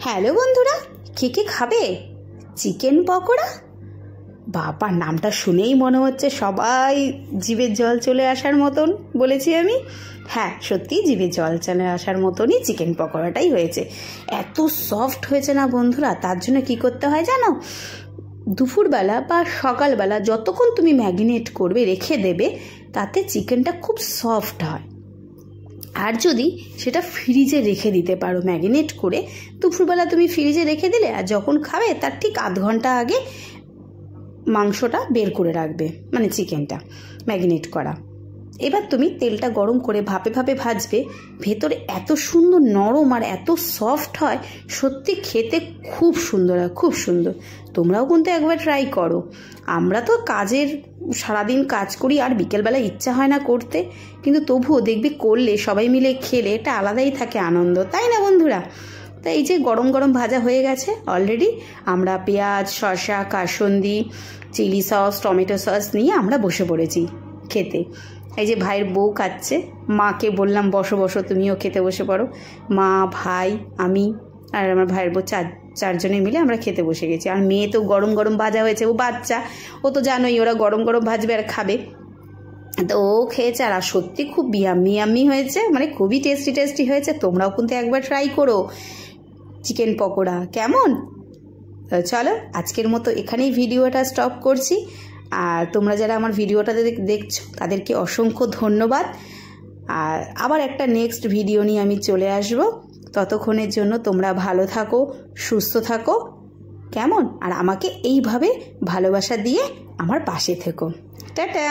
Hello বন্ধুরা, কে কে খাবে chicken pakora? বাবা, নামটা শুনেই মনে হচ্ছে সবাই জিভে জল চলে আসার মতন বলেছি আমি। হ্যাঁ, সত্যি জিভে জল চলে আসার মতনই চিকেন পকোড়াটাই হয়েছে। এত সফট হয়েছে না বন্ধুরা, তার জন্য কি করতে হয় জানো? দুপুরবেলা বা সকালবেলা যতক্ষণ তুমি ম্যারিনেট করবে, রেখে দেবে, তাতে চিকেনটা খুব সফট হয়। আর যদি সেটা ফ্রিজে রেখে দিতে পারো ম্যারিনেট করে, দুপুরবেলা তুমি ফ্রিজে রেখে দিলে আর যখন খাবে তার ঠিক আধ ঘন্টা আগে মাংসটা বের করে রাখবে, মানে চিকেনটা ম্যারিনেট করা। এবার তুমি তেলটা গরম করে ভাপে ভাপে ভাজবে, ভেতরে এত সুন্দর নরম আর এত সফট হয়, সত্যি খেতে খুব সুন্দর হয়, খুব সুন্দর। তোমরাও কিন্তু একবার ট্রাই করো। আমরা তো সারাদিন কাজ করি আর বিকেলবেলা ইচ্ছা হয় না করতে, কিন্তু তবুও দেখবি করলে, সবাই মিলে খেলে এটা আলাদাই থাকে আনন্দ, তাই না বন্ধুরা? তো এই যে গরম গরম ভাজা হয়ে গেছে অলরেডি, আমরা পেঁয়াজ, শসা, কাসুন্দি, চিলি সস, টমেটো সস নিয়ে আমরা বসে পড়েছি খেতে। এই যে ভাইয়ের বউ খাচ্ছে, মাকে বললাম বসো বসো তুমিও খেতে বসে পড়ো। মা, ভাই, আমি আর আমার ভাইয়ের বউ চারজনে মিলে আমরা খেতে বসে গেছি। আর মেয়ে তো গরম গরম ভাজা হয়েছে, ও বাচ্চা, ও তো জানোই ওরা গরম গরম ভাজবে আর খাবে। তো ও খেয়েছে আর সত্যি খুব ইয়াম্মি হয়েছে, মানে খুবই টেস্টি হয়েছে। তোমরাও কিন্তু একবার ট্রাই করো চিকেন পকোড়া, কেমন? চলো আজকের মতো এখানেই ভিডিওটা স্টপ করছি। আর তোমরা যারা আমার ভিডিওটা দেখছো তাদেরকে অসংখ্য ধন্যবাদ। আর আবার একটা নেক্সট ভিডিও নিয়ে আমি চলে আসব। ততক্ষণের জন্য তোমরা ভালো থাকো, সুস্থ থাকো, কেমন? আর আমাকে এইভাবে ভালোবাসা দিয়ে আমার পাশে থেকো। টাটা।